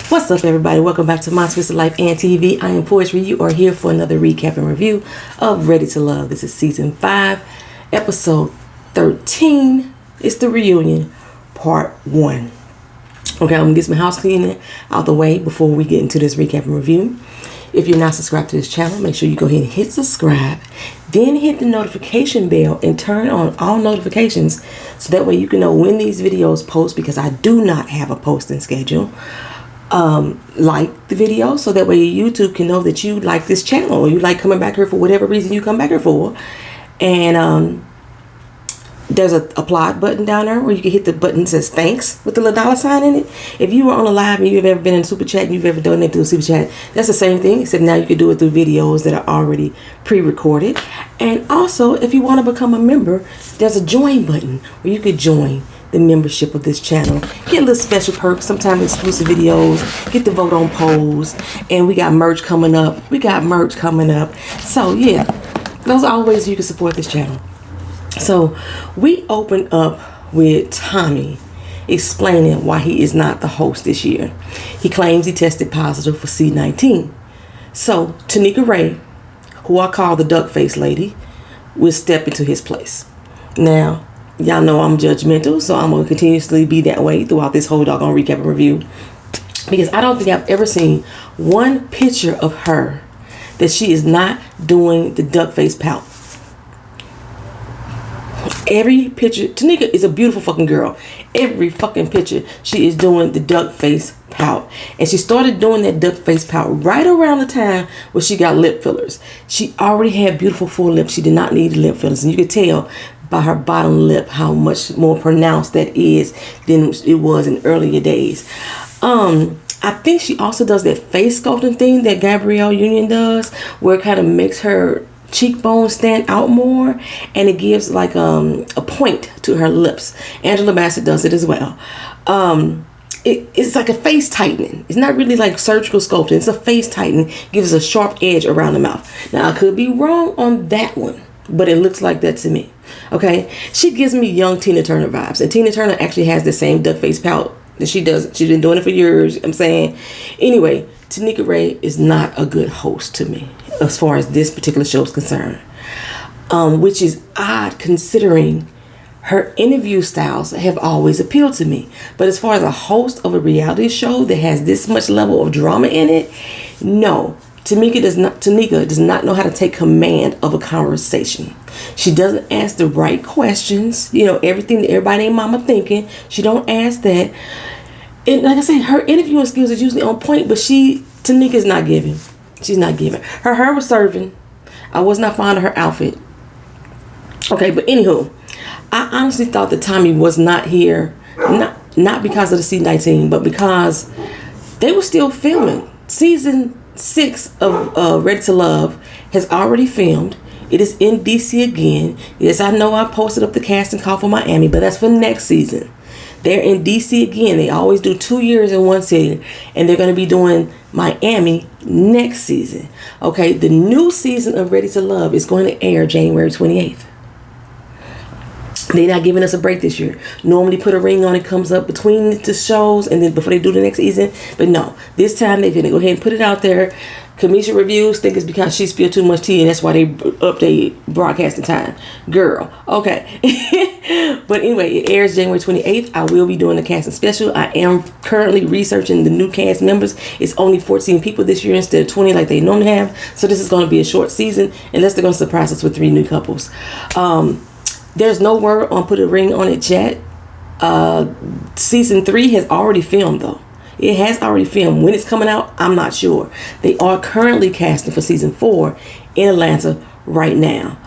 What's up, everybody? Welcome back to My Twisted Life and TV. I am Poetry. You are here for another recap and review of Ready to Love. This is season 5, episode 13. It's the reunion, part 1. Okay, I'm gonna get some house cleaning out the way before we get into this recap and review. If you're not subscribed to this channel, make sure you go ahead and hit subscribe, then hit the notification bell and turn on all notifications so that way you can know when these videos post, because I do not have a posting schedule. Like the video so that way YouTube can know that you like this channel or you like coming back here for whatever reason you come back here for. And there's a applaud button down there where you can hit the button that says thanks with the little dollar sign in it. If you were on a live and you've ever been in super chat and you've ever done it through super chat, that's the same thing, except now you can do it through videos that are already pre-recorded. And also, if you want to become a member, there's a join button where you could join the membership of this channel, get a little special perks, sometimes exclusive videos, get to vote on polls, and we got merch coming up. So yeah, those are all ways you can support this channel. So we open up with Tommy explaining why he is not the host this year. He claims he tested positive for C-19. So Tanika Ray, who I call the duck face lady, will step into his place. Now, y'all know I'm judgmental, so I'm going to continuously be that way throughout this whole doggone recap and review. Because I don't think I've ever seen one picture of her that she is not doing the duck face pout. Every picture, Tanika is a beautiful fucking girl. Every fucking picture, she is doing the duck face pout. And she started doing that duck face pout right around the time where she got lip fillers. She already had beautiful full lips. She did not need lip fillers. And you could tell by her bottom lip how much more pronounced that is than it was in earlier days. I think she also does that face sculpting thing that Gabrielle Union does, where it kind of makes her cheekbones stand out more, and it gives like a point to her lips. Angela Bassett does it as well. It's like a face tightening. It's not really like surgical sculpting. It's a face tightening, gives a sharp edge around the mouth. Now I could be wrong on that one, but it looks like that to me. Okay, she gives me young Tina Turner vibes, and Tina Turner actually has the same duck face pout that she does. She's been doing it for years. I'm saying, anyway, Tanika Ray is not a good host to me as far as this particular show is concerned, which is odd considering her interview styles have always appealed to me. But as far as a host of a reality show that has this much level of drama in it, no. Tanika does not know how to take command of a conversation. She doesn't ask the right questions. You know, everything that everybody ain't mama thinking, she don't ask that. And like I said, her interviewing skills is usually on point, but Tanika's not giving. She's not giving. Her hair was serving. I was not fond of her outfit. Okay, but anywho, I honestly thought that Tommy was not here, not because of the C-19, but because they were still filming. Season 6 of Ready to Love has already filmed. It is in DC again. Yes, I know I posted up the casting call for Miami, but that's for next season. They're in DC again. They always do 2 years in one city, and they're going to be doing Miami next season. Okay, the new season of Ready to Love is going to air January 28th. They're not giving us a break this year. Normally Put a Ring On It comes up between the shows and then before they do the next season. But no, this time they're going to go ahead and put it out there. Commission reviews think it's because she spilled too much tea and that's why they update broadcasting time. Girl, okay. But anyway, it airs January 28th. I will be doing the casting special. I am currently researching the new cast members. It's only 14 people this year instead of 20 like they normally have. So this is going to be a short season unless they're going to surprise us with 3 new couples. There's no word on Put a Ring On It yet. Season 3 has already filmed though. It has already filmed. When it's coming out, I'm not sure. They are currently casting for season 4 in Atlanta right now.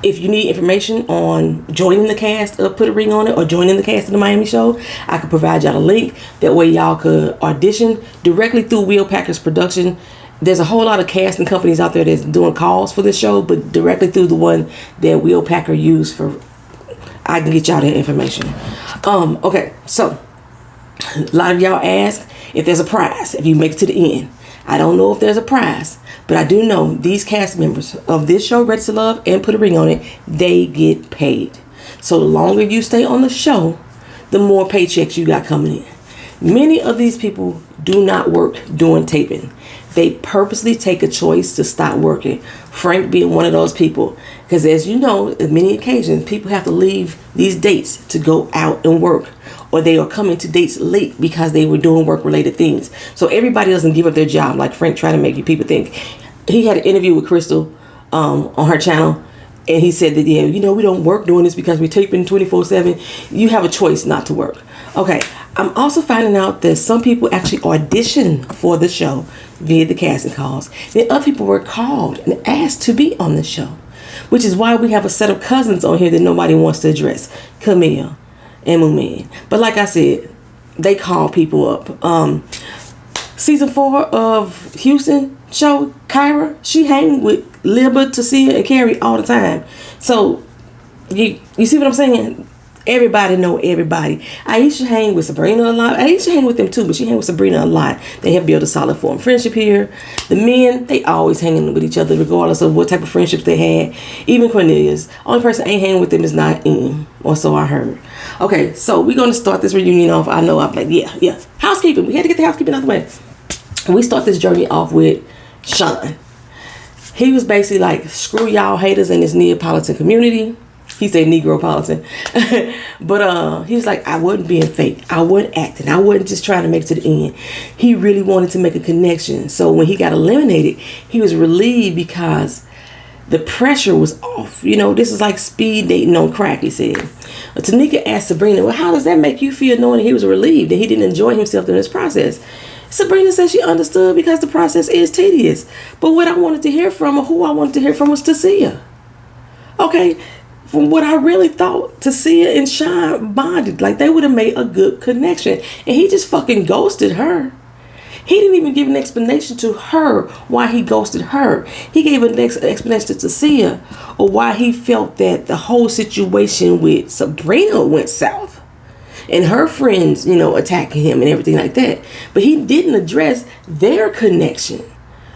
If you need information on joining the cast of Put a Ring On It or joining the cast of the Miami show, I could provide y'all a link. That way y'all could audition directly through Will Packer's production. There's a whole lot of casting companies out there that's doing calls for this show, but directly through the one that Will Packer used for, I can get y'all that information. Okay, so a lot of y'all ask if there's a prize if you make it to the end. I don't know if there's a prize, but I do know these cast members of this show, Ready to Love and Put a Ring On It, they get paid. So the longer you stay on the show, the more paychecks you got coming in. Many of these people do not work during taping. They purposely take a choice to stop working. Frank being one of those people. Because as you know, on many occasions, people have to leave these dates to go out and work. Or they are coming to dates late because they were doing work-related things. So everybody doesn't give up their job like Frank trying to make you people think. He had an interview with Crystal on her channel. And he said that, yeah, you know, we don't work doing this because we taping 24/7. You have a choice not to work. Okay, I'm also finding out that some people actually audition for the show via the casting calls. Then other people were called and asked to be on the show, which is why we have a set of cousins on here that nobody wants to address, Camille and Moomin. But like I said, they call people up. Season 4 of Houston show, Kyra, she hang with Libba, Tasia, and Carrie all the time. So you see what I'm saying? Everybody know everybody. Aisha hang with Sabrina a lot. Aisha hang with them too, but she hang with Sabrina a lot. They have built a solid form friendship here. The men, they always hanging with each other regardless of what type of friendships they had. Even Cornelius. Only person ain't hanging with them is not Em, or so I heard. Okay, so we're going to start this reunion off. I know I'm like, yeah. Housekeeping. We had to get the housekeeping out of the way. We start this journey off with Sean. He was basically like, screw y'all haters in this Neapolitan community. He said Negropolitan. But he was like, I wasn't being fake. I wasn't acting. I wasn't just trying to make it to the end. He really wanted to make a connection. So when he got eliminated, he was relieved because the pressure was off. You know, this is like speed dating on crack, he said. Tanika asked Sabrina, well, how does that make you feel knowing that he was relieved and he didn't enjoy himself in this process? Sabrina said she understood because the process is tedious. But what I wanted to hear from, or who I wanted to hear from, was Tasia. Okay, from what I really thought, Tasia and Sean bonded. Like they would have made a good connection. And he just fucking ghosted her. He didn't even give an explanation to her why he ghosted her. He gave an explanation to Tasia or why he felt that the whole situation with Sabrina went south. And her friends, you know, attacking him and everything like that. But he didn't address their connection.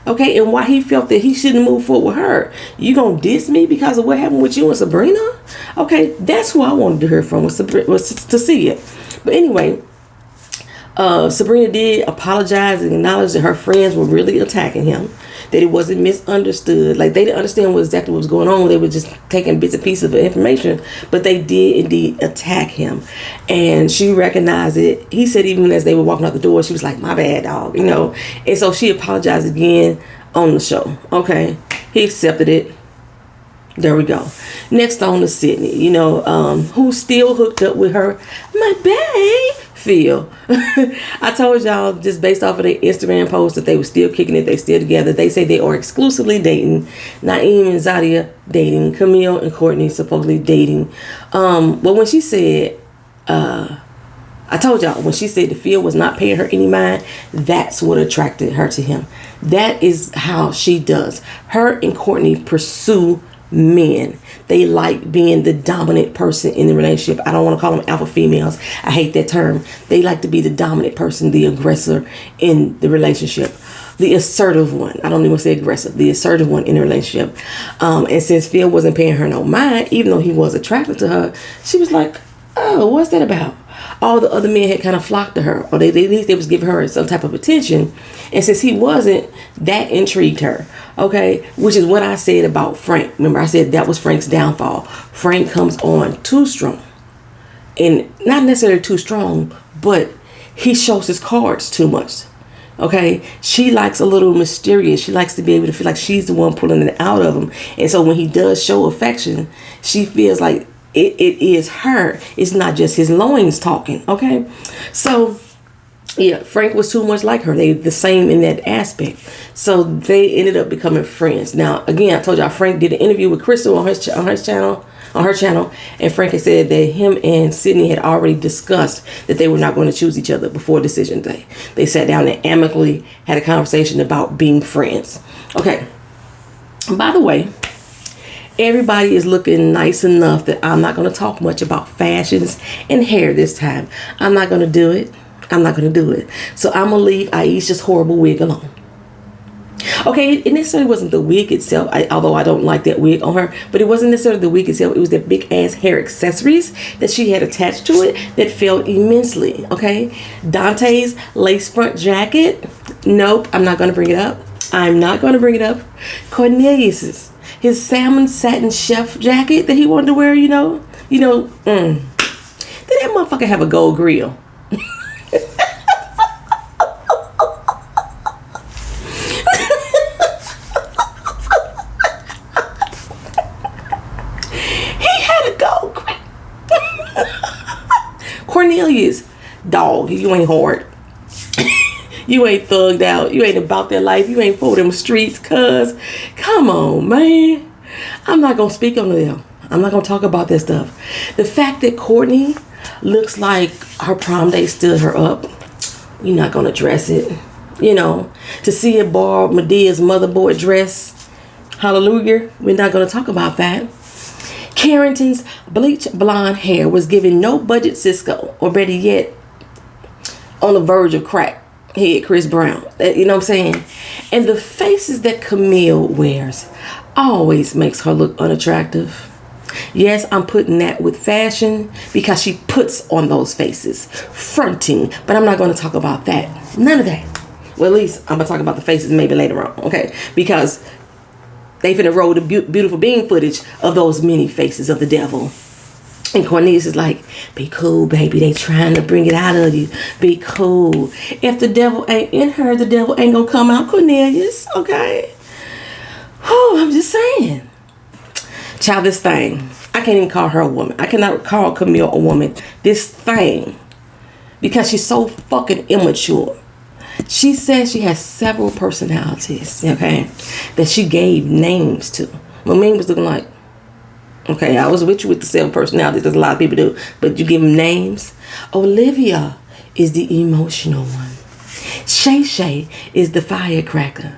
Okay, and why he felt that he shouldn't move forward with her. You gonna diss me because of what happened with you and Sabrina? Okay, that's who I wanted to hear from, was to see it. But anyway, Sabrina did apologize and acknowledge that her friends were really attacking him, that it wasn't misunderstood. Like they didn't understand exactly what was going on. They were just taking bits and pieces of information, but they did indeed attack him. And she recognized it. He said even as they were walking out the door, she was like, my bad, dog, you know. And so she apologized again on the show. Okay, he accepted it. There we go. Next on to Sydney, you know, who's still hooked up with her, my bae, Phil. I told y'all just based off of their Instagram post that they were still kicking it. They still together. They say they are exclusively dating. Naeem and Zadia dating. Camille and Courtney supposedly dating. But when she said, I told y'all, when she said that Phil was not paying her any mind, that's what attracted her to him. That is how she does. Her and Courtney pursue men. They like being the dominant person in the relationship. I don't want to call them alpha females. I hate that term. They like to be the dominant person, the aggressor in the relationship. The assertive one. I don't even want to say aggressive. The assertive one in the relationship. And since Phil wasn't paying her no mind, even though he was attracted to her, she was like, oh, what's that about? All the other men had kind of flocked to her, or at least they was giving her some type of attention. And since he wasn't, that intrigued her. Okay, which is what I said about Frank. Remember, I said that was Frank's downfall. Frank comes on too strong, and not necessarily too strong, but he shows his cards too much. Okay, she likes a little mysterious. She likes to be able to feel like she's the one pulling it out of him. And so when he does show affection, she feels like it is her. It's not just his loins talking. Okay, so yeah, Frank was too much like her. They the same in that aspect. So they ended up becoming friends. Now, again, I told y'all Frank did an interview with Crystal on her channel, and Frank had said that him and Sydney had already discussed that they were not going to choose each other before decision day. They sat down and amicably had a conversation about being friends. Okay. By the way, everybody is looking nice enough that I'm not going to talk much about fashions and hair this time. I'm not going to do it. So I'm going to leave Aisha's horrible wig alone. Okay, it necessarily wasn't the wig itself, although I don't like that wig on her, but it wasn't necessarily the wig itself. It was the big ass hair accessories that she had attached to it that felt immensely. Okay, Dante's lace front jacket. Nope, I'm not going to bring it up. I'm not going to bring it up. Cornelius's, his salmon satin chef jacket that he wanted to wear, Did that motherfucker have a gold grill? Cornelius, dog, you ain't hard. You ain't thugged out. You ain't about that life. You ain't for them streets, cuz. Come on, man. I'm not going to speak on them. I'm not going to talk about that stuff. The fact that Courtney looks like her prom day stood her up, you're not going to dress it. To see it borrow Medea's motherboard dress, hallelujah, we're not going to talk about that. Carrington's bleach blonde hair was giving no budget Cisco, or better yet, on the verge of crack head Chris Brown. You know what I'm saying? And the faces that Camille wears always makes her look unattractive. Yes, I'm putting that with fashion because she puts on those faces, fronting. But I'm not going to talk about that. None of that. Well, at least I'm going to talk about the faces maybe later on, okay? Because they finna roll the beautiful bean footage of those many faces of the devil. And Cornelius is like, be cool, baby. They trying to bring it out of you. Be cool. If the devil ain't in her, the devil ain't gonna come out, Cornelius. Okay? Oh, I'm just saying. Child, this thing. I can't even call her a woman. I cannot call Camille a woman. This thing. Because she's so fucking immature. She says she has several personalities, okay, that she gave names to. Mamine was looking like, okay, I was with you with the seven personalities, as a lot of people do, but you give them names. Olivia is the emotional one. Shay Shay is the firecracker.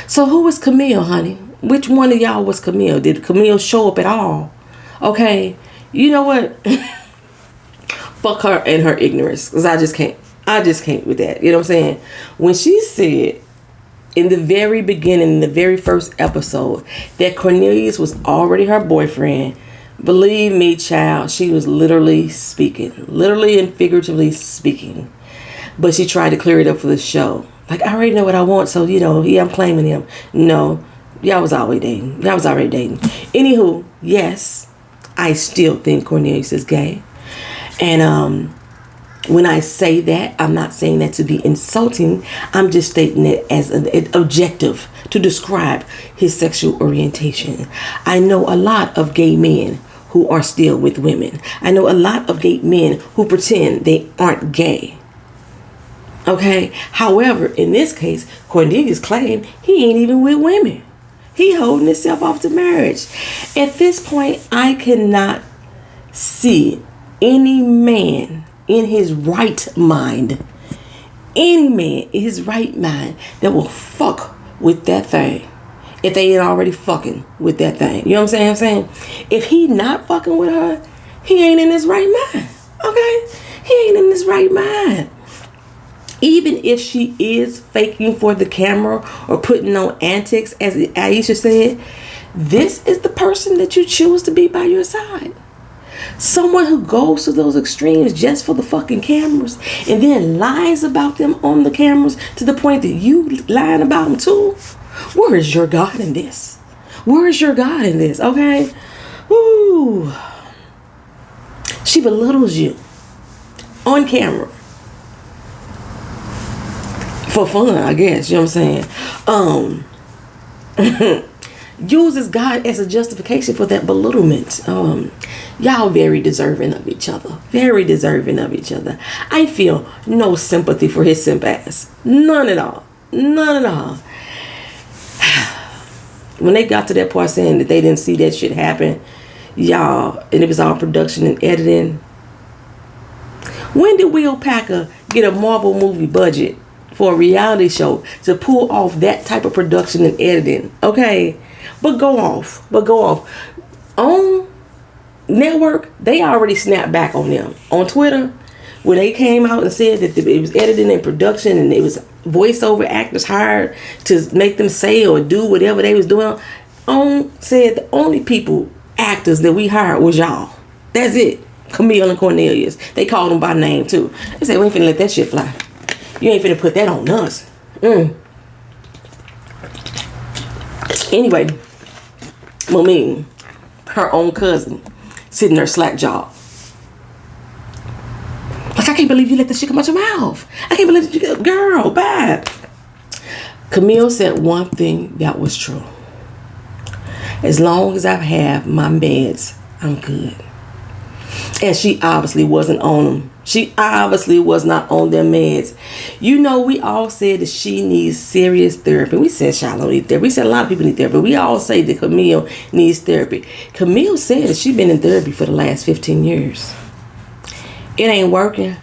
So who was Camille, honey? Which one of y'all was Camille? Did Camille show up at all? Okay, you know what? Fuck her and her ignorance, because I just can't with that. You know what I'm saying? When she said in the very beginning, in the very first episode, that Cornelius was already her boyfriend, believe me, child, she was literally and figuratively speaking. But she tried to clear it up for the show. Like, I already know what I want, so, yeah, I'm claiming him. No, y'all was already dating. Anywho, yes, I still think Cornelius is gay. And, when I say that, I'm not saying that to be insulting. I'm just stating it as an objective to describe his sexual orientation. I know a lot of gay men who are still with women. I know a lot of gay men who pretend they aren't gay. Okay? However, in this case, Cornelius claimed he ain't even with women. He holding himself off to marriage. At this point, I cannot see any man in his right mind, that will fuck with that thing if they ain't already fucking with that thing. You know what I'm saying? If he not fucking with her, he ain't in his right mind. Okay? He ain't in his right mind. Even if she is faking for the camera or putting on antics, as Aisha said, this is the person that you choose to be by your side. Someone who goes to those extremes just for the fucking cameras and then lies about them on the cameras to the point that you lying about them too. Where is your God in this? Okay? Woo. She belittles you on camera. For fun, I guess. You know what I'm saying? Uses God as a justification for that belittlement. Y'all very deserving of each other. I feel no sympathy for his simp ass. None at all. When they got to that part saying that they didn't see that shit happen, y'all, and it was all production and editing. When did Will Packer get a Marvel movie budget for a reality show to pull off that type of production and editing? Okay. But go off. On network, they already snapped back on them. On Twitter, when they came out and said that it was editing and production and it was voiceover actors hired to make them say or do whatever they was doing, said the only people, actors that we hired was y'all. That's it. Camille and Cornelius. They called them by name too. They said, we ain't finna let that shit fly. You ain't finna put that on us. Anyway, Momine, her own cousin, sitting there slack jaw. Like, I can't believe you let this shit come out your mouth. I can't believe you, girl, bad. Camille said one thing that was true. As long as I have my meds, I'm good. And she obviously wasn't on them. She obviously was not on their meds. You know, we all said that she needs serious therapy. We said Shiloh needs therapy. We said a lot of people need therapy. We all say that Camille needs therapy. Camille said that she's been in therapy for the last 15 years. It ain't working.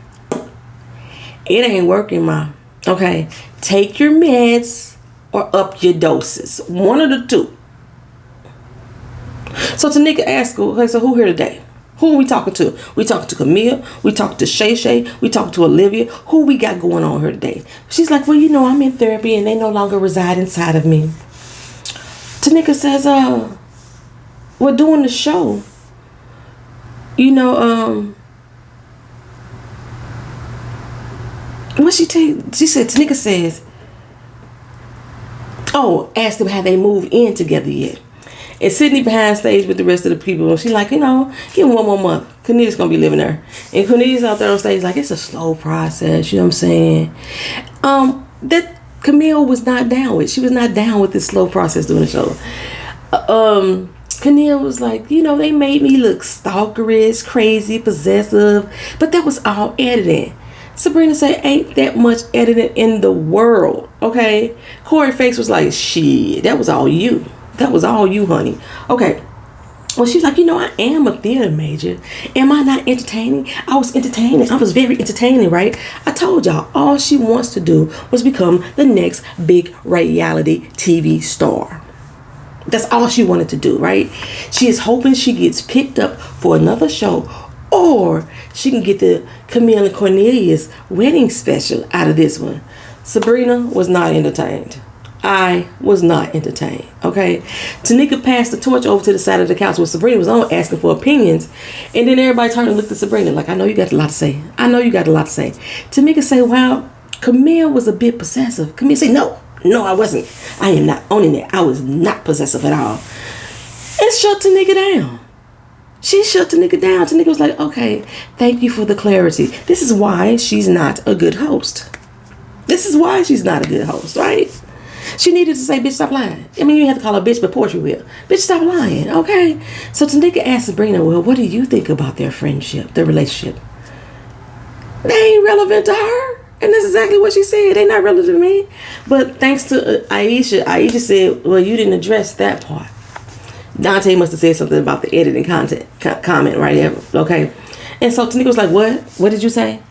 It ain't working, Ma. Okay? Take your meds or up your doses. One of the two. So Tanika asked her, okay, so who here today? Who are we talking to? We talking to Camille. We talking to Shay Shay. We talking to Olivia. Who we got going on here today? She's like, well, you know, I'm in therapy and they no longer reside inside of me. Tanika says, we're doing the show. You know, what she said, Tanika says, asked them how they moved in together yet. And Sydney behind stage with the rest of the people. She's like, you know, give him one more month. Cornelius going to be living there. And Cornelius out there on stage like, it's a slow process. You know what I'm saying? That Camille was not down with. She was not down with this slow process doing the show. Camille was like, you know, they made me look stalkerish, crazy, possessive. But that was all editing. Sabrina said, ain't that much editing in the world. Okay? Corey Face was like, shit, that was all you. That was all you, honey. Okay. Well, she's like, you know, I am a theater major. Am I not entertaining? I was entertaining. I was very entertaining, right? I told y'all, all she wants to do was become the next big reality TV star. That's all she wanted to do, right? She is hoping she gets picked up for another show, or she can get the Camille and Cornelius wedding special out of this one. Sabrina was not entertained. I was not entertained, okay? Tanika passed the torch over to the side of the couch where Sabrina was on asking for opinions. And then everybody turned and looked at Sabrina like, I know you got a lot to say. I know you got a lot to say. Tanika said, well, Camille was a bit possessive. Camille said, no, I wasn't. I am not owning it. I was not possessive at all. And shut Tanika down. She shut Tanika down. Tanika was like, okay, thank you for the clarity. This is why she's not a good host. This is why she's not a good host, right? She needed to say, bitch, stop lying. I mean, you have to call her bitch, but poetry will. Bitch, stop lying, okay? So Tanika asked Sabrina, well, what do you think about their friendship, their relationship? They ain't relevant to her. And that's exactly what she said. They not relevant to me. But thanks to Aisha said, well, you didn't address that part. Dante must have said something about the editing comment right there, okay? And so Tanika was like, what? What did you say?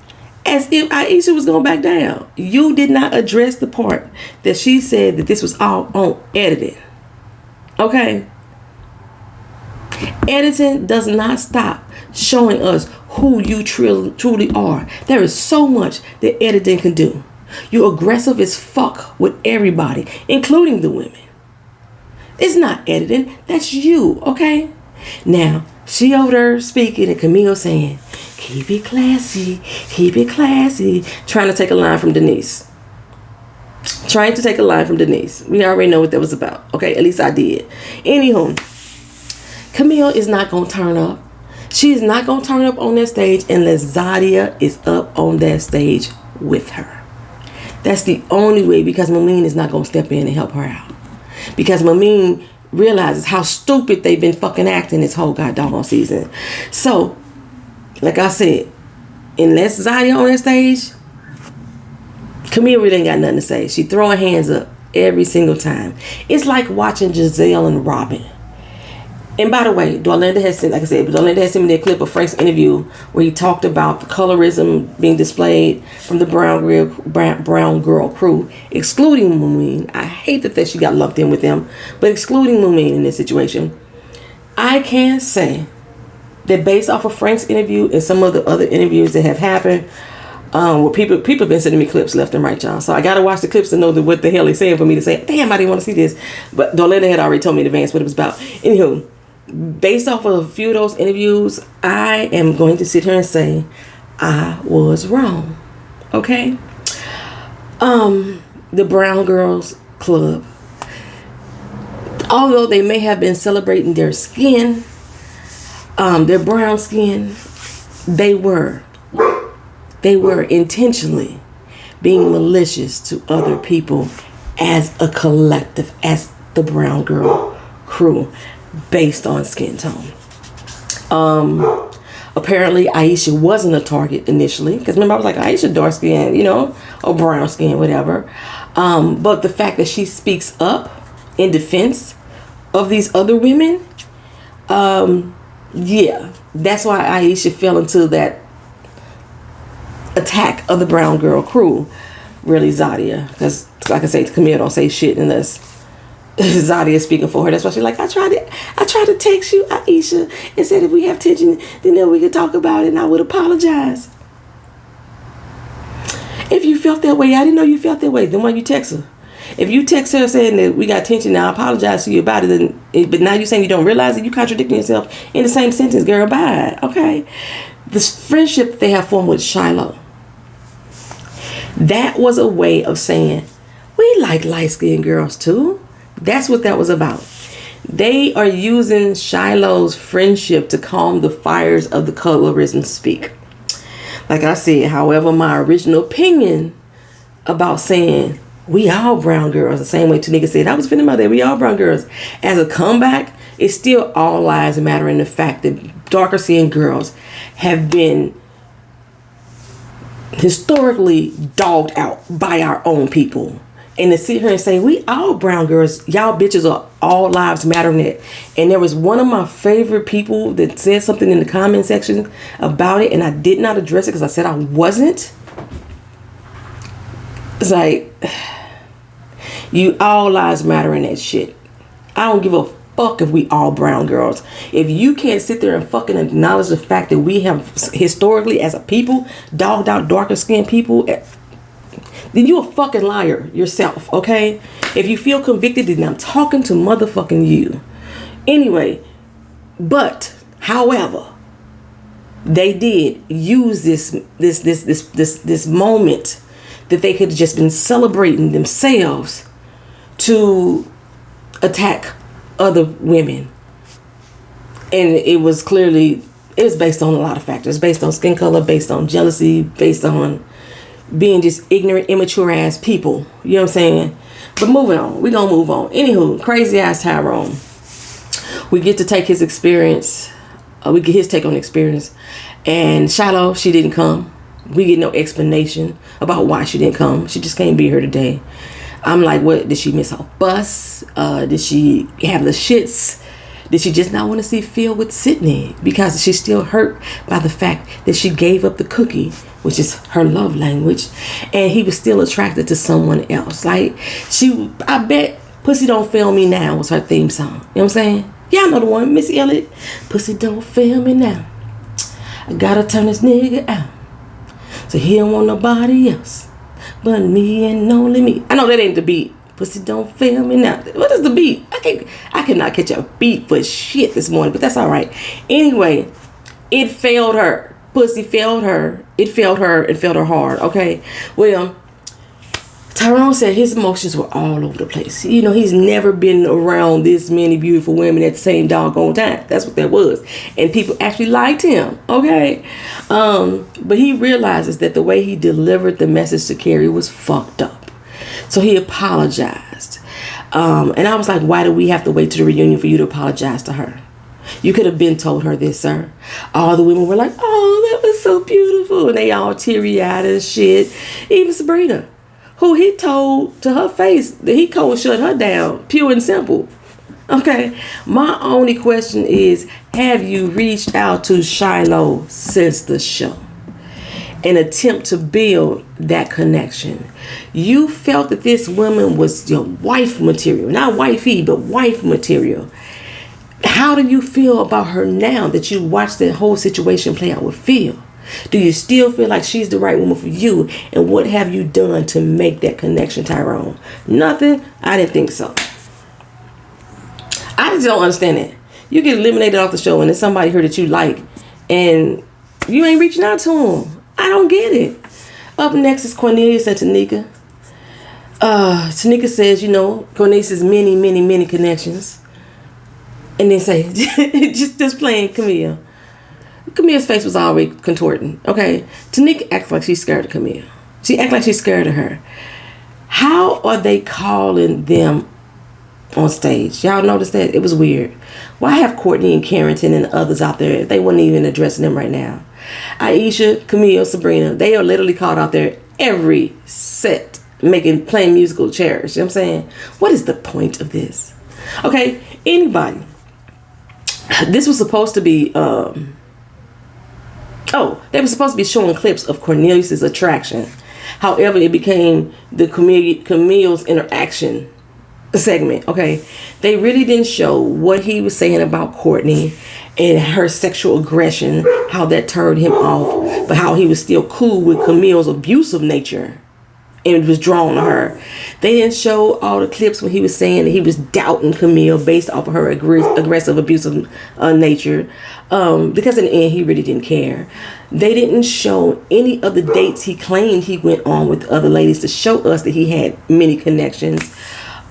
As if Aisha was going back down. You did not address the part that she said that this was all on editing. Okay? Editing does not stop showing us who you truly are. There is so much that editing can do. You're aggressive as fuck with everybody, including the women. It's not editing. That's you, okay? Now, she over there speaking and Camille saying, keep it classy, trying to take a line from Denise. We already know what that was about. Okay, at least I did. Anywho, Camille is not going to turn up. She is not going to turn up on that stage unless Zadia is up on that stage with her. That's the only way, because Momine is not going to step in and help her out. Because Momine realizes how stupid they've been fucking acting this whole goddamn season. So, like I said, unless Zadia on that stage, Camille really ain't got nothing to say. She throwing hands up every single time. It's like watching Giselle and Robin. And by the way, Dorlinda has sent, like I said, Dorlinda has sent me that clip of Frank's interview where he talked about the colorism being displayed from the brown girl crew, excluding Momine. I hate that she got lumped in with them, but excluding Momine in this situation. I can say that based off of Frank's interview and some of the other interviews that have happened, where people have been sending me clips left and right, y'all. So I gotta watch the clips to know what the hell they're saying for me to say, damn, I didn't want to see this. But Darlena had already told me in advance what it was about. Anywho, based off of a few of those interviews, I am going to sit here and say I was wrong. Okay? The Brown Girls Club, although they may have been celebrating their skin, their brown skin, they were intentionally being malicious to other people as a collective, as the Brown Girl crew, based on skin tone. Apparently Aisha wasn't a target initially, because remember I was like, Aisha dark skin, you know, or brown skin, whatever. But the fact that she speaks up in defense of these other women, yeah, that's why Aisha fell into that attack of the Brown Girl crew. Really, Zadia, because like I say, Camille don't say shit unless Zadia is speaking for her. That's why she's like, I tried to text you, Aisha, and said if we have tension, then we could talk about it, and I would apologize. If you felt that way, I didn't know you felt that way. Then why you text her? If you text her saying that we got tension, now I apologize to you about it, but now you're saying you don't realize it, you contradicting yourself in the same sentence, girl. Bye. Okay. This friendship they have formed with Shiloh, that was a way of saying we like light-skinned girls too. That's what that was about. They are using Shiloh's friendship to calm the fires of the colorism speak. Like I said, however, my original opinion about saying we all brown girls, the same way two niggas said I was feeling about that, we all brown girls, as a comeback, it's still all lives matter in the fact that darker skinned girls have been historically dogged out by our own people. And to sit here and say we all brown girls, y'all bitches are all lives matter in it. And there was one of my favorite people that said something in the comment section about it, and I did not address it because I said I wasn't. It's like, you all lives matter in that shit. I don't give a fuck if we all brown girls. If you can't sit there and fucking acknowledge the fact that we have historically as a people dogged out darker skinned people, then you a fucking liar yourself, okay? If you feel convicted, then I'm talking to motherfucking you. Anyway, but however, they did use this moment that they could have just been celebrating themselves to attack other women. And it was based on a lot of factors, based on skin color, based on jealousy, based on being just ignorant, immature ass people. You know what I'm saying? But moving on. We're going to move on. Anywho, crazy ass Tyrone. We get to take his experience. We get his take on the experience. And Shiloh, she didn't come. We get no explanation about why she didn't come. She just can't be here today. I'm like, what? Did she miss her bus? Did she have the shits? Did she just not want to see Phil with Sydney? Because she's still hurt by the fact that she gave up the cookie, which is her love language, and he was still attracted to someone else. Like, I bet Pussy Don't Fail Me Now was her theme song. You know what I'm saying? Y'all know the one, Missy Elliott. Pussy don't fail me now. I gotta turn this nigga out. So he don't want nobody else but me and only me. I know that ain't the beat. Pussy don't fail me now. What is the beat? I cannot catch a beat for shit this morning, but that's all right. Anyway, it failed her. Pussy failed her. It failed her and failed her hard. Okay. Well, Tyrone said his emotions were all over the place. You know, he's never been around this many beautiful women at the same doggone time. That's what that was. And people actually liked him. Okay. But he realizes that the way he delivered the message to Carrie was fucked up. So he apologized. And I was like, why do we have to wait to the reunion for you to apologize to her? You could have been told her this, sir. All the women were like, oh, that was so beautiful. And they all teary-eyed and shit. Even Sabrina, who he told to her face that he cold shut her down, pure and simple. Okay, my only question is, have you reached out to Shiloh since the show? An attempt to build that connection. You felt that this woman was your wife material, not wifey, but wife material. How do you feel about her now that you watched the whole situation play out with Phil? Do you still feel like she's the right woman for you? And what have you done to make that connection, Tyrone? Nothing? I didn't think so. I just don't understand it. You get eliminated off the show and then somebody here that you like and you ain't reaching out to them. I don't get it. Up next is Cornelius and Tanika. Tanika says, Cornelius has many, many, many connections. And then say, just playing Camille. Camille's face was already contorting. Okay. Tanika acts like she's scared of Camille. She acts like she's scared of her. How are they calling them on stage? Y'all notice that? It was weird. Why have Courtney and Carrington and others out there if they weren't even addressing them right now? Aisha, Camille, Sabrina, they are literally called out there every set playing musical chairs. You know what I'm saying? What is the point of this? Okay, anybody. This was supposed to be they were supposed to be showing clips of Cornelius's attraction. However, it became the Camille's interaction segment. Okay, they really didn't show what he was saying about Courtney and her sexual aggression, how that turned him off, but how he was still cool with Camille's abusive nature and was drawn to her. They didn't show all the clips when he was saying that he was doubting Camille based off of her aggressive, abusive nature, because in the end he really didn't care. They didn't show any of the dates he claimed he went on with other ladies to show us that he had many connections.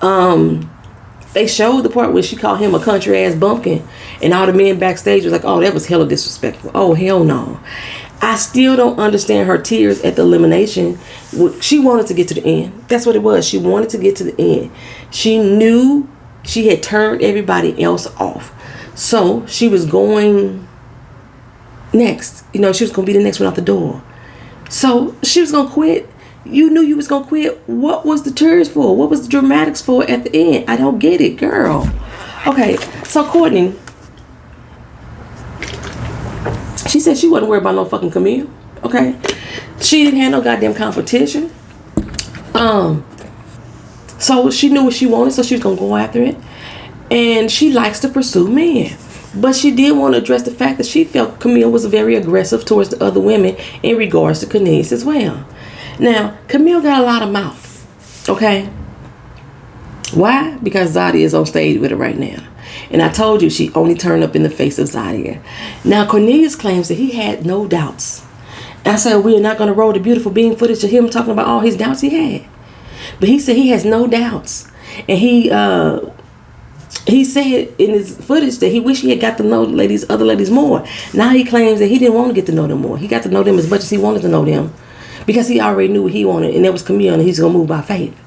They showed the part where she called him a country ass bumpkin, and all the men backstage was like, oh, that was hella disrespectful. Oh, hell no. I still don't understand her tears at the elimination. She wanted to get to the end. That's what it was. She wanted to get to the end. She knew she had turned everybody else off. So she was going next. She was going to be the next one out the door. So she was going to quit. You knew you was going to quit. What was the tears for? What was the dramatics for at the end? I don't get it, girl. Okay, so Courtney, she said she wasn't worried about no fucking Camille. Okay, she didn't have no goddamn competition. So she knew what she wanted, so she was gonna go after it. And she likes to pursue men, but she did want to address the fact that she felt Camille was very aggressive towards the other women in regards to Cornelius as well. Now, Camille got a lot of mouth. Okay, why? Because Zadia is on stage with her right now. And I told you she only turned up in the face of Zadia. Now, Cornelius claims that he had no doubts. I said, we are not going to roll the beautiful beam footage of him talking about all his doubts he had. But he said he has no doubts. And he said in his footage that he wished he had got to know other ladies more. Now he claims that he didn't want to get to know them more. He got to know them as much as he wanted to know them, because he already knew what he wanted, and that was Camille, and he's going to move by faith.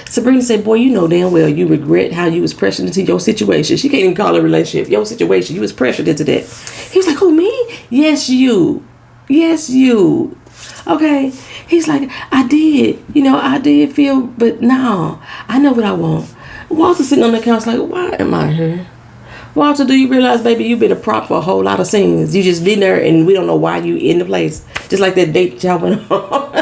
Sabrina said, boy, you know damn well you regret how you was pressured into your situation. She can't even call it a relationship. Your situation, you was pressured into that. He was like, who, me? Yes, you. Yes, you. Okay. He's like, I did. I did feel, but no, I know what I want. Walter sitting on the couch like, why am I here? Walter, do you realize, baby, you've been a prop for a whole lot of scenes. You just been there and we don't know why you in the place. Just like that date y'all went on.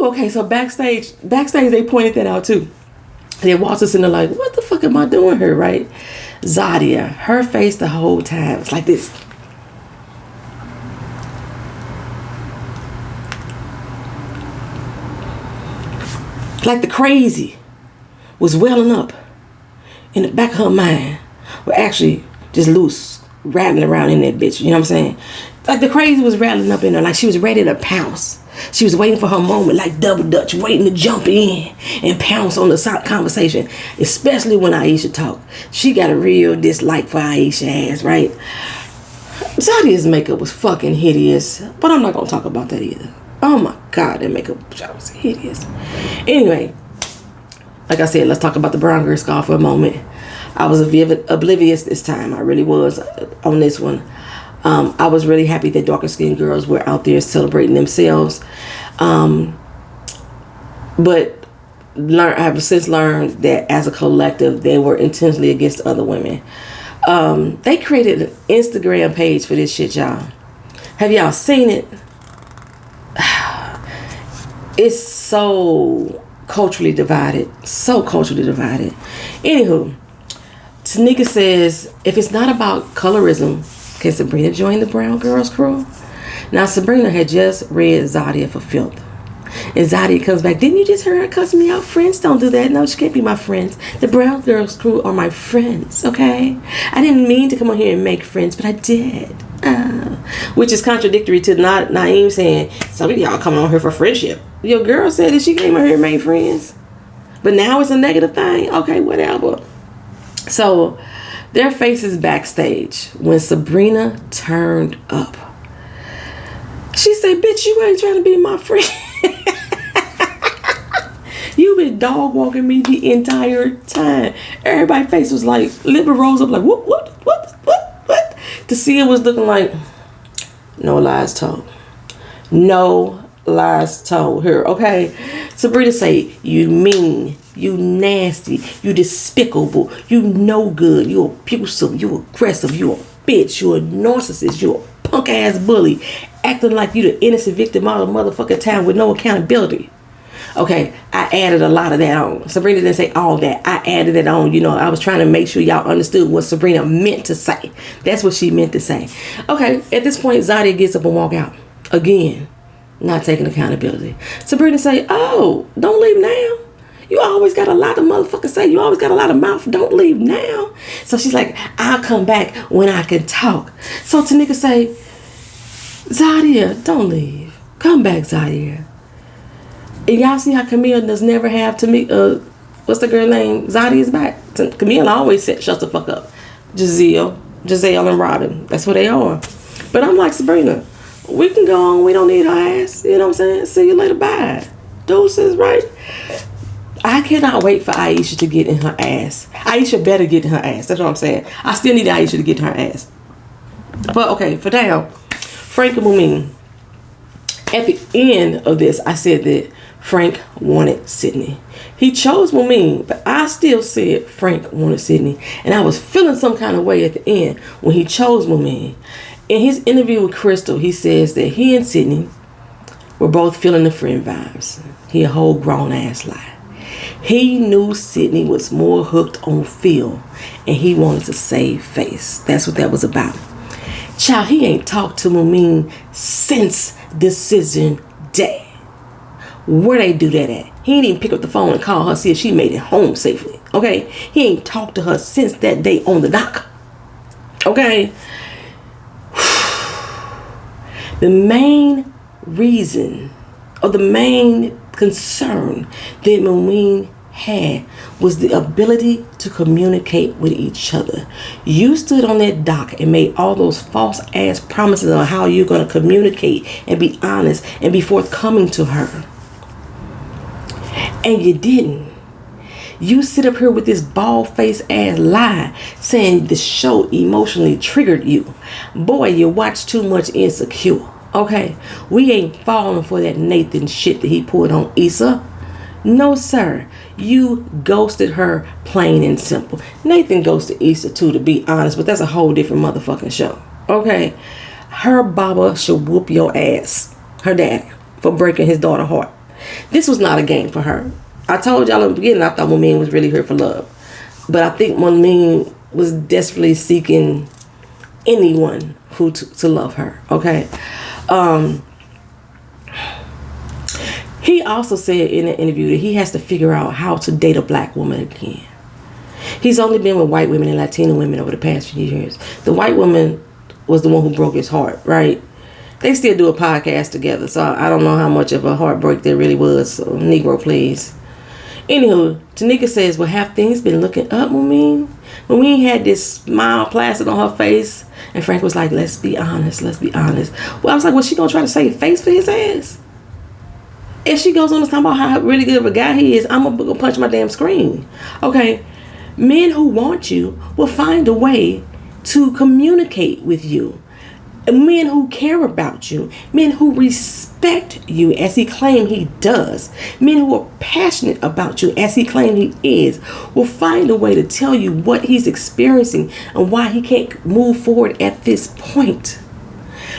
Okay, so backstage they pointed that out too. Then Walter's sitting there like, what the fuck am I doing here, right? Zadia, her face the whole time, it's like this. Like the crazy was welling up in the back of her mind, were actually just loose, rattling around in that bitch, you know what I'm saying? Like the crazy was rattling up in her, like she was ready to pounce. She was waiting for her moment, like double dutch, waiting to jump in and pounce on the conversation, especially when Aisha talked. She got a real dislike for Aisha ass, right? Zadia's makeup was fucking hideous, but I'm not going to talk about that either. Oh my God, that makeup job was hideous. Anyway, like I said, let's talk about the brown girl scar for a moment. I was oblivious this time. I really was on this one. I was really happy that darker skinned girls were out there celebrating themselves. But I have since learned that as a collective, they were intentionally against other women. They created an Instagram page for this shit, y'all. Have y'all seen it? It's so culturally divided. So culturally divided. Anywho, Tanika says, if it's not about colorism, can Sabrina join the brown girls crew? Now, Sabrina had just read Zadia for filth. And Zadia comes back, didn't you just hear her cuss me out? Friends don't do that. No, she can't be my friends. The brown girls crew are my friends, okay? I didn't mean to come on here and make friends, but I did. Which is contradictory to Naeem saying, some of y'all coming on here for friendship. Your girl said that she came on here and made friends. But now it's a negative thing? Okay, whatever. So, their faces backstage when Sabrina turned up. She said, bitch, you ain't trying to be my friend. You been dog walking me the entire time. Everybody's face was like, lip rose up like, what? To see it was looking like, no lies told. No lies told here, okay? Sabrina say, you mean, you nasty, you despicable, you no good, you abusive, you aggressive, you a bitch, you a narcissist, you a punk ass bully, acting like you the innocent victim all the motherfucking time with no accountability. Okay, I added a lot of that on. Sabrina didn't say all that. I added it on. You know, I was trying to make sure y'all understood what Sabrina meant to say. That's what she meant to say. Okay, at this point, Zadia gets up and walk out. Again, not taking accountability. Sabrina say, oh, don't leave now. You always got a lot of motherfuckers say. You always got a lot of mouth. Don't leave now. So she's like, I'll come back when I can talk. So Tanika say, Zadia, don't leave. Come back, Zadia. And y'all see how Camille does never have to me. What's the girl name? Zadia's back. Camille always said, shut the fuck up. Giselle and Robin. That's what they are. But I'm like, Sabrina, we can go on. We don't need her ass. You know what I'm saying? See you later. Bye. Deuces, right? I cannot wait for Aisha to get in her ass. Aisha better get in her ass. That's what I'm saying. I still need Aisha to get in her ass. But okay, for now, Frank and Mumin. At the end of this, I said that Frank wanted Sydney. He chose Mumin, but I still said Frank wanted Sydney. And I was feeling some kind of way at the end when he chose Mumin. In his interview with Crystal, he says that he and Sydney were both feeling the friend vibes. He a whole grown ass lie. He knew Sydney was more hooked on Phil and he wanted to save face. That's what that was about. Child, he ain't talked to Mumin since decision day. Where they do that at? He ain't even pick up the phone and call her, see if she made it home safely. Okay? He ain't talked to her since that day on the dock. Okay? The main reason, or the main concern that Mumin had was the ability to communicate with each other. You stood on that dock and made all those false ass promises on how you're going to communicate and be honest and be forthcoming to her. And you didn't. You sit up here with this bald-faced ass lie saying the show emotionally triggered you. Boy, you watch too much Insecure. Okay? We ain't falling for that Nathan shit that he pulled on Issa. No, sir. You ghosted her plain and simple. Nathan ghosted Issa too, to be honest, but that's a whole different motherfucking show. Okay? Her baba should whoop your ass. Her daddy. For breaking his daughter's heart. This was not a game for her. I told y'all in the beginning I thought Mumin was really here for love. But I think Mumin was desperately seeking anyone who to love her. Okay? He also said in an interview that he has to figure out how to date a black woman again. He's only been with white women and Latino women over the past few years. The white woman was the one who broke his heart, right? They still do a podcast together, so I don't know how much of a heartbreak there really was. So, Negro, please. Anywho, Tanika says, well, have things been looking up, Mumin? Mumin had this smile plastered on her face, and Frank was like, let's be honest. Well, I was like, well, she gonna try to save face for his ass? If she goes on to talk about how really good of a guy he is, I'm gonna punch my damn screen. Okay, men who want you will find a way to communicate with you. Men who care about you, men who respect you as he claimed he does, men who are passionate about you as he claimed he is, will find a way to tell you what he's experiencing and why he can't move forward at this point.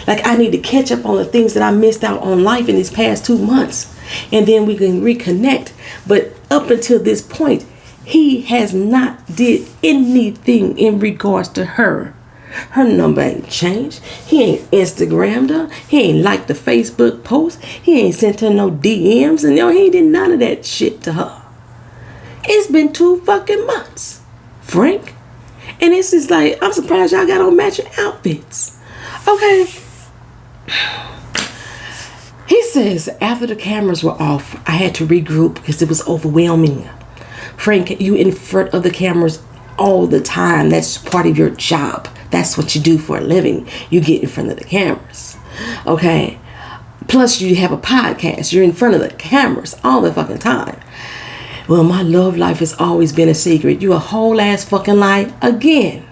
Like, I need to catch up on the things that I missed out on life in these past 2 months, and then we can reconnect. But up until this point, He has not did anything in regards to her. Her number ain't changed. He ain't Instagrammed her. He ain't liked the Facebook post. He ain't sent her no DMs. And he ain't did none of that shit to her. It's been 2 fucking months, Frank. And it's just like, I'm surprised y'all got on matching outfits. Okay. He says, after the cameras were off, I had to regroup because it was overwhelming. Frank, you in front of the cameras all the time. That's part of your job. That's what you do for a living. You get in front of the cameras. Okay. Plus you have a podcast. You're in front of the cameras all the fucking time. Well, my love life has always been a secret. You a whole ass fucking lie again.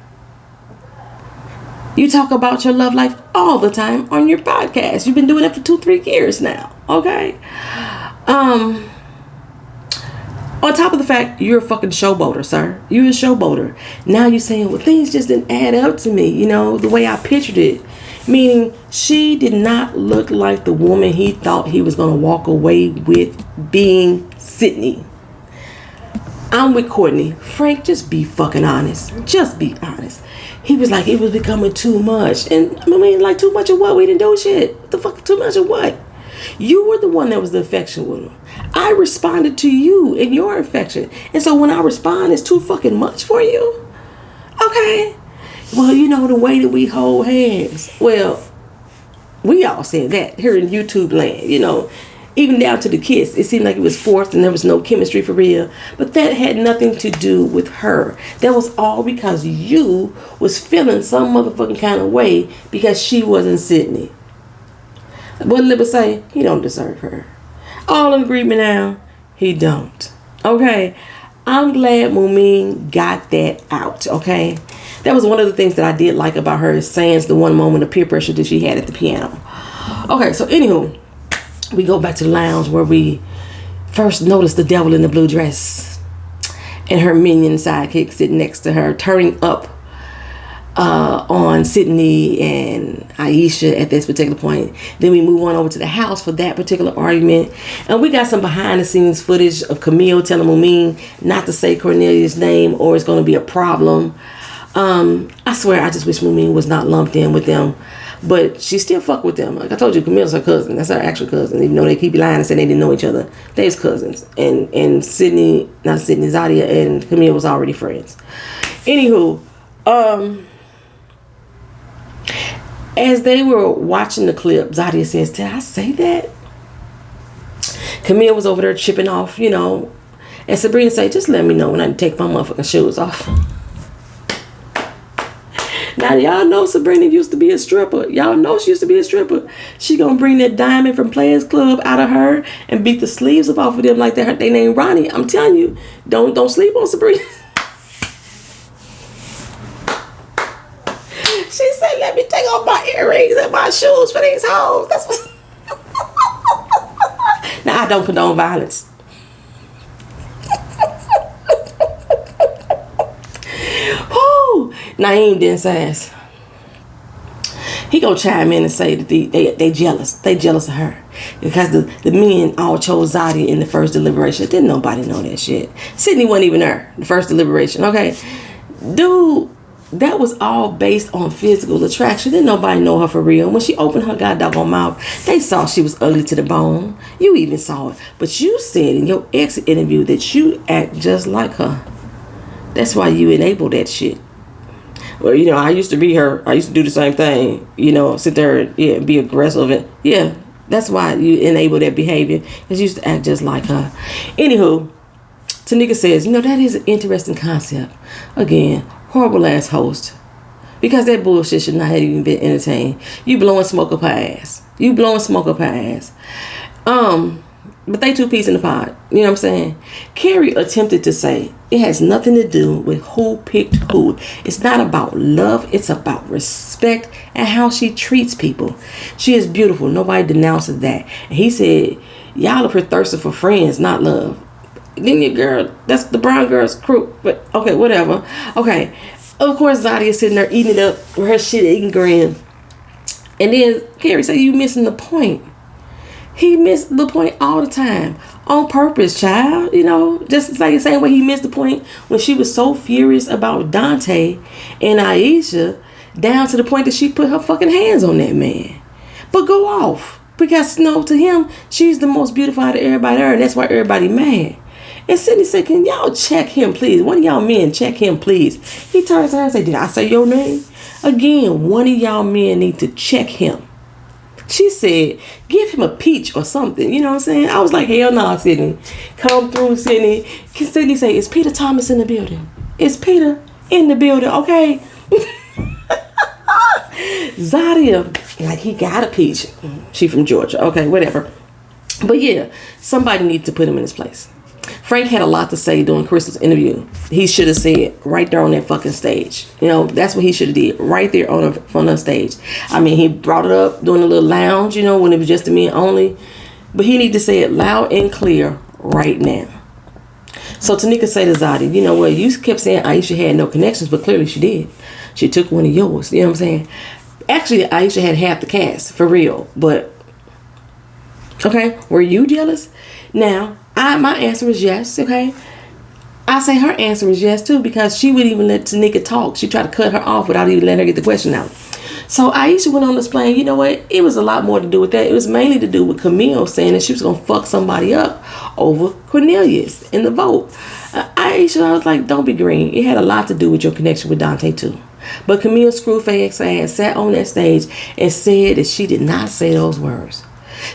You talk about your love life all the time on your podcast. You've been doing it for 2-3 years now. Okay. On top of the fact, you're a fucking showboater, sir. You're a showboater. Now you're saying, well, things just didn't add up to me, the way I pictured it. Meaning, she did not look like the woman he thought he was going to walk away with being Sydney. I'm with Courtney. Frank, just be fucking honest. Just be honest. He was like, it was becoming too much. And I mean, like, too much of what? We didn't do shit. What the fuck, too much of what? You were the one that was the affection with him. I responded to you in your affection. And so when I respond, it's too fucking much for you? Okay. Well, the way that we hold hands. Well, we all said that here in YouTube land, even down to the kiss. It seemed like it was forced and there was no chemistry for real. But that had nothing to do with her. That was all because you was feeling some motherfucking kind of way because she wasn't Sydney. What did Libba say? He don't deserve her. All in agreement now? He don't. Okay? I'm glad Mumin got that out. Okay? That was one of the things that I did like about her, sans the one moment of peer pressure that she had at the piano. Okay, so anywho, we go back to the lounge where we first noticed the devil in the blue dress and her minion sidekick sitting next to her, turning up on Sydney and Aisha at this particular point. Then we move on over to the house for that particular argument, and we got some behind the scenes footage of Camille telling Mumin not to say Cornelia's name or it's going to be a problem. I swear I just wish Mumin was not lumped in with them, but she still fuck with them. Like I told you, Camille's her cousin. That's her actual cousin, even though they keep lying and say they didn't know each other. They's cousins, and Sydney, not Sydney, Zadia and Camille was already friends. Anywho, as they were watching the clip, Zadia says, did I say that? Camille was over there chipping off, and Sabrina said, just let me know when I take my motherfucking shoes off. Now, y'all know Sabrina used to be a stripper. Y'all know she used to be a stripper. She gonna bring that diamond from Players Club out of her and beat the sleeves up off of them like they named Ronnie. I'm telling you, don't sleep on Sabrina. She said, let me take off my earrings and my shoes for these hoes. That's what. Now, I don't condone violence. Whoo! Naeem didn't sass. He gonna chime in and say that they jealous. They jealous of her. Because the men all chose Zadia in the first deliberation. Didn't nobody know that shit. Sydney wasn't even there. The first deliberation. Okay. Dude, that was all based on physical attraction. Didn't nobody know her for real. When she opened her goddamn mouth, they saw she was ugly to the bone. You even saw it. But you said in your exit interview that you act just like her. That's why you enabled that shit. Well, I used to be her. I used to do the same thing. Sit there and be aggressive. And that's why you enabled that behavior. Because you used to act just like her. Anywho, Tanika says, that is an interesting concept. Again, horrible ass host. Because that bullshit should not have even been entertained. You blowing smoke up her ass. But they two peas in the pod. You know what I'm saying? Carrie attempted to say it has nothing to do with who picked who. It's not about love. It's about respect and how she treats people. She is beautiful. Nobody denounces that. And he said, y'all up here thirsting for friends, not love. Then your girl, that's the brown girl's crew. But okay, whatever. Okay. Of course, Zadia sitting there eating it up with her shit eating grin. And then Carrie said, you missing the point. He missed the point all the time. on purpose, child. You know, just like the same way he missed the point when she was so furious about Dante and Aisha, down to the point that she put her fucking hands on that man. But go off. Because, you know, to him, she's the most beautiful out of everybody there, and that's why everybody mad. And Sydney said, can y'all check him, please? One of y'all men, check him, please. He turns to her and said, did I say your name? Again, one of y'all men need to check him. She said, give him a peach or something. You know what I'm saying? I was like, hell no, Sydney. Come through, Sydney. Can Sydney say, is Peter Thomas in the building? Is Peter in the building? Okay. Zadia, like, he got a peach. She from Georgia. Okay, whatever. But yeah, somebody needs to put him in his place. Frank had a lot to say during Crystal's interview. He should have said right there on that fucking stage. You know, that's what he should have did right there on the stage. I mean, he brought it up during a little lounge, you know, when it was just the men only. But he need to say it loud and clear right now. So Tanika said to Zadi, you know what, you kept saying Aisha had no connections, but clearly she did. She took one of yours, you know what I'm saying? Actually, Aisha had half the cast, for real. But, okay, were you jealous? Now, my answer is yes, okay? I say her answer is yes, too, because she wouldn't even let Tanika talk. She tried to cut her off without even letting her get the question out. So Aisha went on to explain, you know what? It was a lot more to do with that. It was mainly to do with Camille saying that she was going to fuck somebody up over Cornelius in the vote. Aisha, I was like, don't be green. It had a lot to do with your connection with Dante, too. But Camille Screwface ass sat on that stage and said that she did not say those words.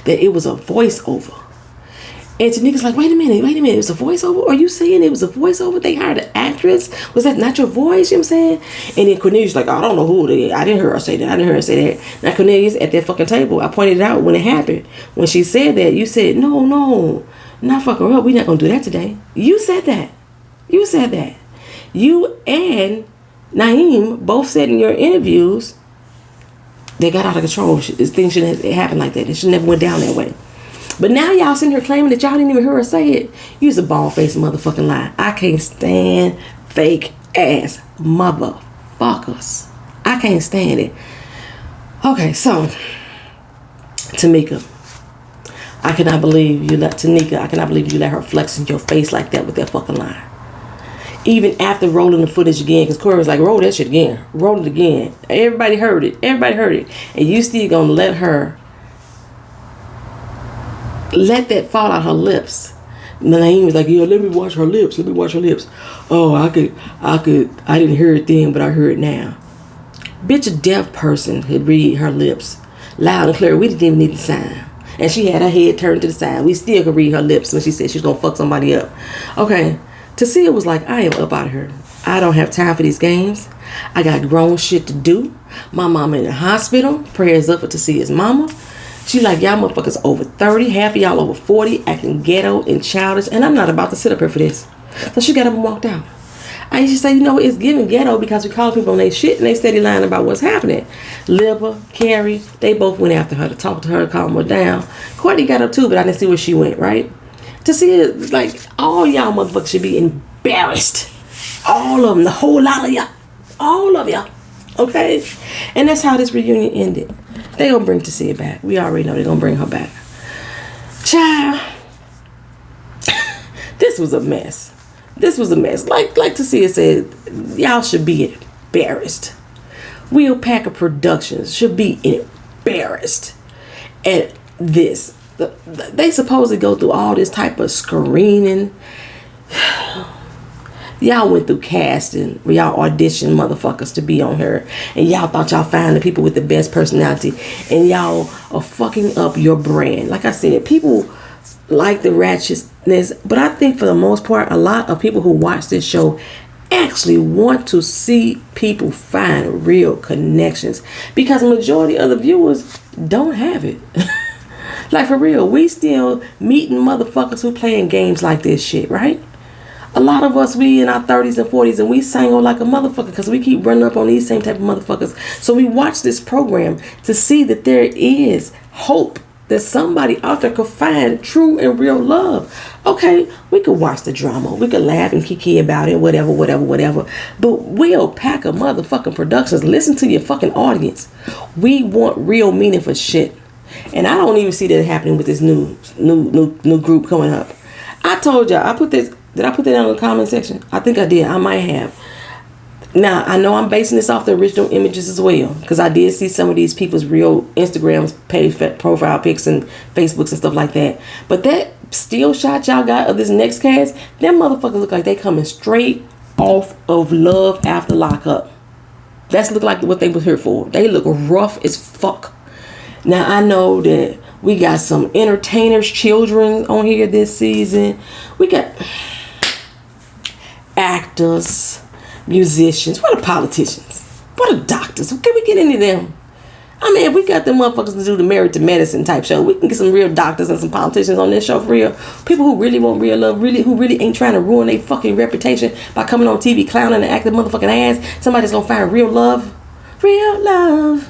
That it was a voiceover. And Tanika's like, wait a minute, it was a voiceover? Are you saying it was a voiceover? They hired an actress? Was that not your voice? You know what I'm saying? And then Cornelius like, I don't know who it is. I didn't hear her say that. Now Cornelius at that fucking table, I pointed it out when it happened. When she said that, you said, no, not fuck her up. We're not going to do that today. You said that. You and Naeem both said in your interviews, they got out of control. Things shouldn't have happened like that. It should never went down that way. But now y'all sitting here claiming that y'all didn't even hear her say it. You's a bald-faced motherfucking lie. I can't stand fake ass motherfuckers. I can't stand it. Okay, so Tanika, I cannot believe you let her flex in your face like that with that fucking lie. Even after rolling the footage again, because Corey was like, roll that shit again. Roll it again. Everybody heard it. And you still gonna let that fall out her lips. Naeem was like, yeah, let me watch her lips. Oh, I didn't hear it then, but I heard it now. Bitch, a deaf person could read her lips loud and clear. We didn't even need the sign. And she had her head turned to the side. We still could read her lips when she said she was gonna fuck somebody up. Okay, Tasia was like, I am up out of here. I don't have time for these games. I got grown shit to do. My mama in the hospital. Prayers up for Tasia's mama. She like, y'all motherfuckers over 30, half of y'all over 40, acting ghetto and childish, and I'm not about to sit up here for this. So she got up and walked out. I used to say, you know, it's giving ghetto because we call people on their shit and they steady lying about what's happening. Libba, Carrie, they both went after her to talk to her, calm her down. Courtney got up too, but I didn't see where she went, right? To see it, like, all y'all motherfuckers should be embarrassed. All of them, the whole lot of y'all. All of y'all. Okay? And that's how this reunion ended. They gonna bring Tasia back. We already know they gonna bring her back. Child, this was a mess. Like Tasia said, y'all should be embarrassed. Wheel Packer Productions should be embarrassed at this. They supposedly go through all this type of screening. Y'all went through casting where y'all auditioned motherfuckers to be on her, and y'all thought y'all found the people with the best personality, and y'all are fucking up your brand. Like I said, people like the ratchetness, but I think for the most part, a lot of people who watch this show actually want to see people find real connections, because the majority of the viewers don't have it. Like, for real, we still meeting motherfuckers who playing games like this shit, right? A lot of us, we in our 30s and 40s, and we sang like a motherfucker because we keep running up on these same type of motherfuckers. So we watch this program to see that there is hope, that somebody out there could find true and real love. Okay, we could watch the drama. We could laugh and kiki about it, whatever. But Will Packer motherfucking Productions, listen to your fucking audience. We want real meaningful shit. And I don't even see that happening with this new group coming up. I told y'all, I put this. Did I put that in the comment section? I think I did. I might have. Now, I know I'm basing this off the original images as well, because I did see some of these people's real Instagrams, page profile pics, and Facebooks and stuff like that. But that still shot y'all got of this next cast, them motherfuckers look like they coming straight off of Love After Lockup. That's look like what they was here for. They look rough as fuck. Now, I know that we got some entertainers' children on here this season. We got actors, musicians. What are politicians? What are doctors? Can we get into them? I mean, if we got them motherfuckers to do the Married to Medicine type show, we can get some real doctors and some politicians on this show for real. People who really want real love, who really ain't trying to ruin their fucking reputation by coming on TV clowning and acting motherfucking ass. Somebody's gonna find real love. Real love.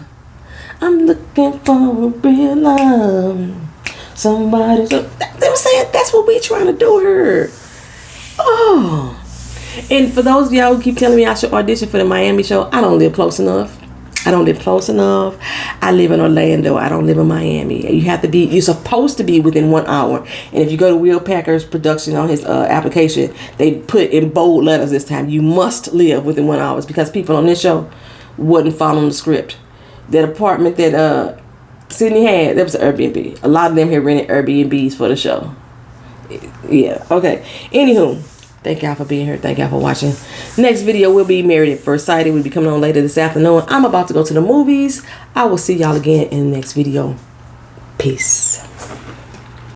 I'm looking for real love. Somebody. They were saying that's what we trying to do here. Oh. And for those of y'all who keep telling me I should audition for the Miami show, I don't live close enough. I live in Orlando. I don't live in Miami. You're supposed to be within 1 hour. And if you go to Will Packer's production on his application, they put in bold letters this time, you must live within 1 hour, because people on this show wasn't following the script. That apartment that Sydney had, that was an Airbnb. A lot of them here rented Airbnbs for the show. Yeah, okay. Anywho, thank y'all for being here. Thank y'all for watching. Next video will be Married at First Sight. It will be coming on later this afternoon. I'm about to go to the movies. I will see y'all again in the next video. Peace.